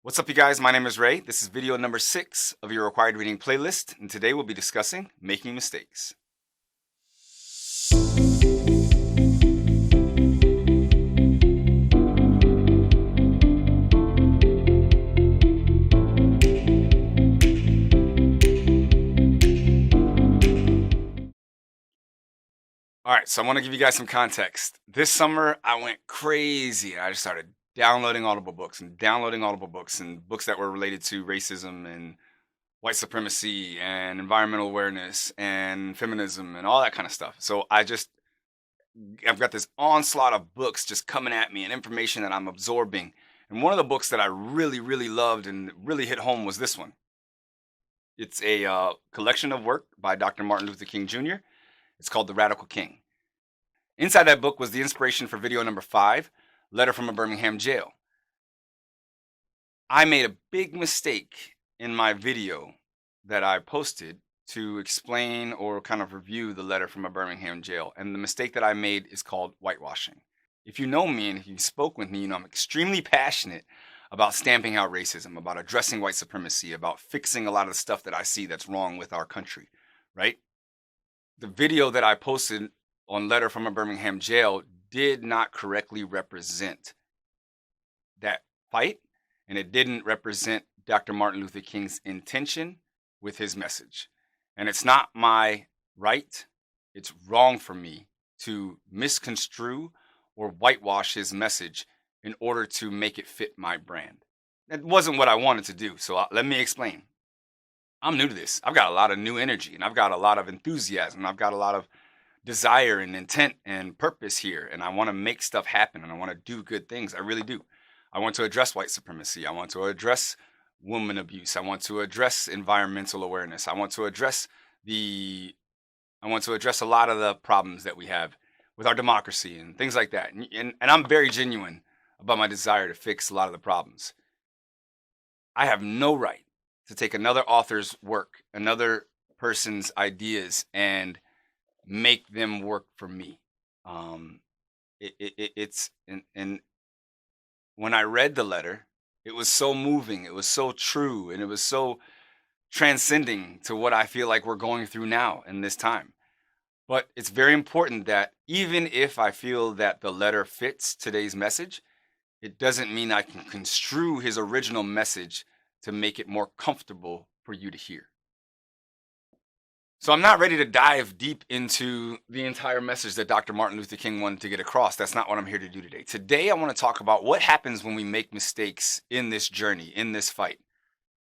What's up, you guys? My name is Ray. This is video number 6 of your required reading playlist, and today we'll be discussing making mistakes. All right, so I want to give you guys some context. This summer, I went crazy. I just started downloading Audible books and downloading Audible books and books that were related to racism and white supremacy and environmental awareness and feminism and all that kind of stuff. So I've got this onslaught of books just coming at me and information that I'm absorbing. And one of the books that I really, really loved and really hit home was this one. It's a collection of work by Dr. Martin Luther King Jr. It's called The Radical King. Inside that book was the inspiration for video number 5, Letter from a Birmingham Jail. I made a big mistake in my video that I posted to explain or kind of review the letter from a Birmingham jail. And the mistake that I made is called whitewashing. If you know me and if you spoke with me, you know I'm extremely passionate about stamping out racism, about addressing white supremacy, about fixing a lot of the stuff that I see that's wrong with our country, right? The video that I posted on Letter from a Birmingham Jail did not correctly represent that fight, and it didn't represent Dr. Martin Luther King's intention with his message. And it's not my right, it's wrong for me to misconstrue or whitewash his message in order to make it fit my brand. That wasn't what I wanted to do. So let me explain. I'm new to this. I've got a lot of new energy and I've got a lot of enthusiasm. I've got a lot of desire and intent and purpose here. And I want to make stuff happen and I want to do good things. I really do. I want to address white supremacy. I want to address woman abuse. I want to address environmental awareness. I want to address a lot of the problems that we have with our democracy and things like that. And I'm very genuine about my desire to fix a lot of the problems. I have no right to take another author's work, another person's ideas, and make them work for me. It's and when I read the letter, it was so moving, it was so true, and it was so transcending to what I feel like we're going through now in this time. But it's very important that even if I feel that the letter fits today's message, it doesn't mean I can construe his original message to make it more comfortable for you to hear. So I'm not ready to dive deep into the entire message that Dr. Martin Luther King wanted to get across. That's not what I'm here to do today. Today, I want to talk about what happens when we make mistakes in this journey, in this fight.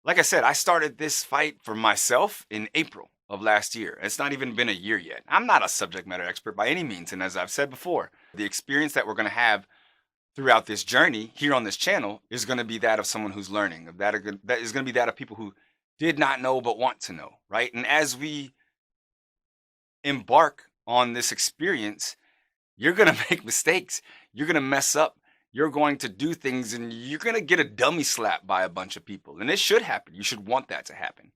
Like I said, I started this fight for myself in April of last year. It's not even been a year yet. I'm not a subject matter expert by any means. And as I've said before, the experience that we're going to have throughout this journey here on this channel is going to be that of someone who's learning. That is going to be that of people who did not know but want to know, right? And as we embark on this experience, you're going to make mistakes. You're going to mess up. You're going to do things and you're going to get a dummy slap by a bunch of people. And it should happen. You should want that to happen.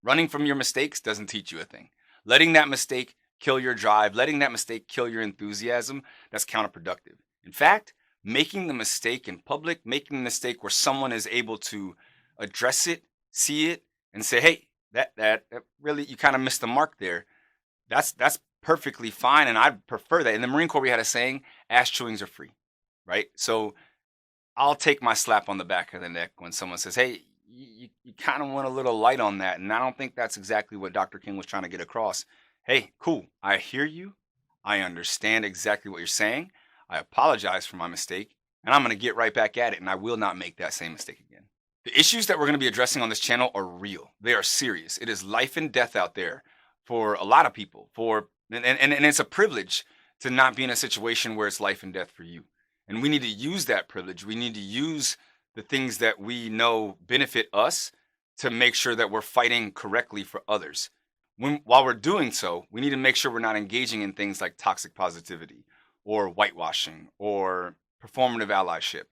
Running from your mistakes doesn't teach you a thing. Letting that mistake kill your drive, letting that mistake kill your enthusiasm, that's counterproductive. In fact, making the mistake in public, making the mistake where someone is able to address it, see it, and say, hey, that really, you kind of missed the mark there. That's perfectly fine. And I prefer that. In the Marine Corps, we had a saying, ass chewings are free. Right? So I'll take my slap on the back of the neck when someone says, hey, you kind of went a little light on that. And I don't think that's exactly what Dr. King was trying to get across. Hey, cool. I hear you. I understand exactly what you're saying. I apologize for my mistake. And I'm going to get right back at it. And I will not make that same mistake again. The issues that we're going to be addressing on this channel are real. They are serious. It is life and death out there for a lot of people. And it's a privilege to not be in a situation where it's life and death for you. And we need to use that privilege. We need to use the things that we know benefit us to make sure that we're fighting correctly for others. While we're doing so, we need to make sure we're not engaging in things like toxic positivity or whitewashing or performative allyship,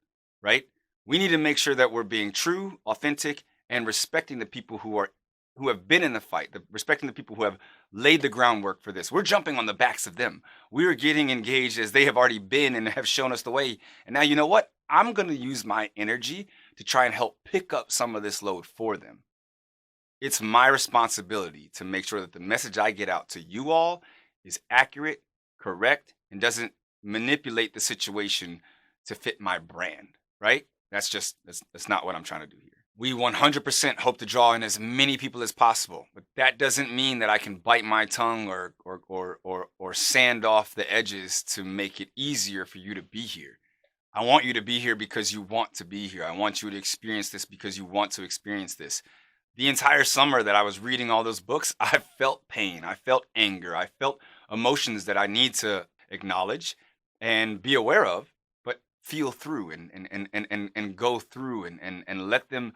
right? We need to make sure that we're being true, authentic, and respecting the people who are who have been in the fight, respecting the people who have laid the groundwork for this. We're jumping on the backs of them. We are getting engaged as they have already been and have shown us the way. And now, you know what? I'm going to use my energy to try and help pick up some of this load for them. It's my responsibility to make sure that the message I get out to you all is accurate, correct, and doesn't manipulate the situation to fit my brand, right? That's not what I'm trying to do here. We 100% hope to draw in as many people as possible, but that doesn't mean that I can bite my tongue or sand off the edges to make it easier for you to be here. I want you to be here because you want to be here. I want you to experience this because you want to experience this. The entire summer that I was reading all those books, I felt pain, I felt anger, I felt emotions that I need to acknowledge and be aware of, but feel through and go through and let them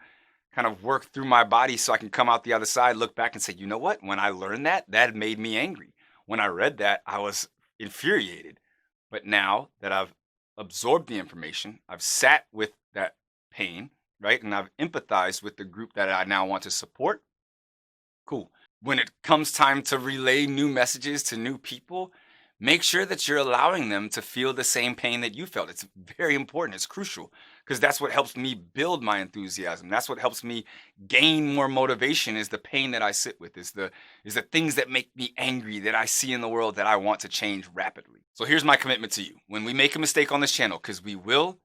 kind of work through my body so I can come out the other side, look back and say, you know what? When I learned that, that made me angry. When I read that, I was infuriated. But now that I've absorbed the information, I've sat with that pain, right? And I've empathized with the group that I now want to support. Cool. When it comes time to relay new messages to new people, make sure that you're allowing them to feel the same pain that you felt. It's very important. It's crucial because that's what helps me build my enthusiasm. That's what helps me gain more motivation is the pain that I sit with, is the things that make me angry that I see in the world that I want to change rapidly. So here's my commitment to you. When we make a mistake on this channel, because we will,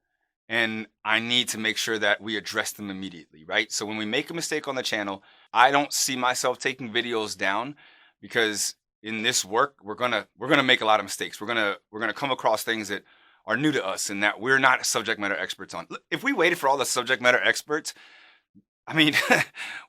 and I need to make sure that we address them immediately, right? So when we make a mistake on the channel, I don't see myself taking videos down because in this work we're gonna make a lot of mistakes. We're gonna come across things that are new to us and that we're not subject matter experts on. If we waited for all the subject matter experts, I mean,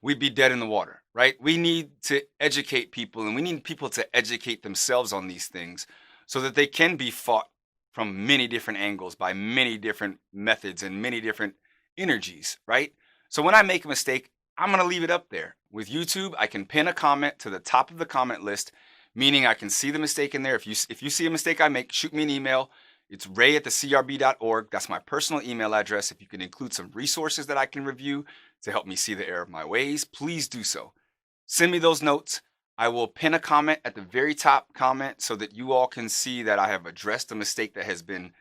we'd be dead in the water, right? We need to educate people and we need people to educate themselves on these things so that they can be fought from many different angles by many different methods and many different energies, right? So when I make a mistake, I'm going to leave it up there. With YouTube, I can pin a comment to the top of the comment list, meaning I can see the mistake in there. If you see a mistake I make, shoot me an email. It's ray@thecrb.org. That's my personal email address. If you can include some resources that I can review to help me see the error of my ways, please do so. Send me those notes. I will pin a comment at the very top comment so that you all can see that I have addressed a mistake that has been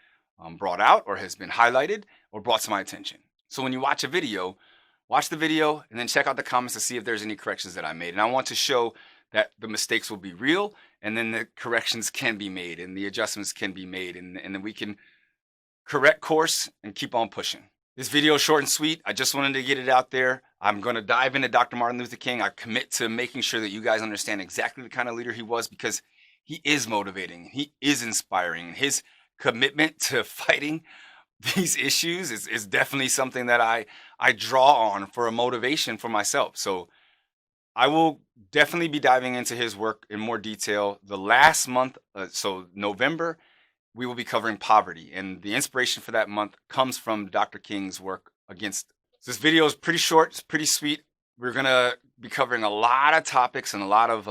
brought out or has been highlighted or brought to my attention. So when you watch a video, watch the video and then check out the comments to see if there's any corrections that I made. And I want to show that the mistakes will be real and then the corrections can be made and the adjustments can be made and then we can correct course and keep on pushing. This video is short and sweet. I just wanted to get it out there. I'm going to dive into Dr. Martin Luther King. I commit to making sure that you guys understand exactly the kind of leader he was because he is motivating. He is inspiring. His commitment to fighting these issues is definitely something that I draw on for a motivation for myself. So I will definitely be diving into his work in more detail. The last month, so November, we will be covering poverty. And the inspiration for that month comes from Dr. King's work against. So this video is pretty short, it's pretty sweet. We're going to be covering a lot of topics and a lot of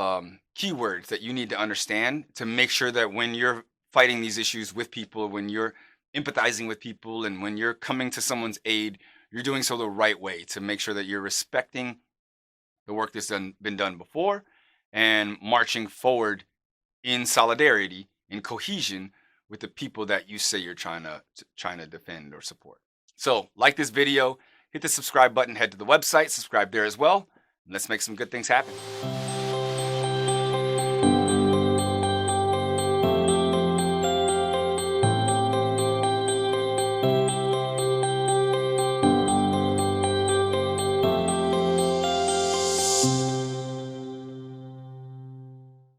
keywords that you need to understand to make sure that when you're fighting these issues with people, when you're empathizing with people, and when you're coming to someone's aid, you're doing so the right way to make sure that you're respecting the work that's been done before and marching forward in solidarity, in cohesion with the people that you say you're trying to defend or support. So like this video, hit the subscribe button, head to the website, subscribe there as well. And let's make some good things happen.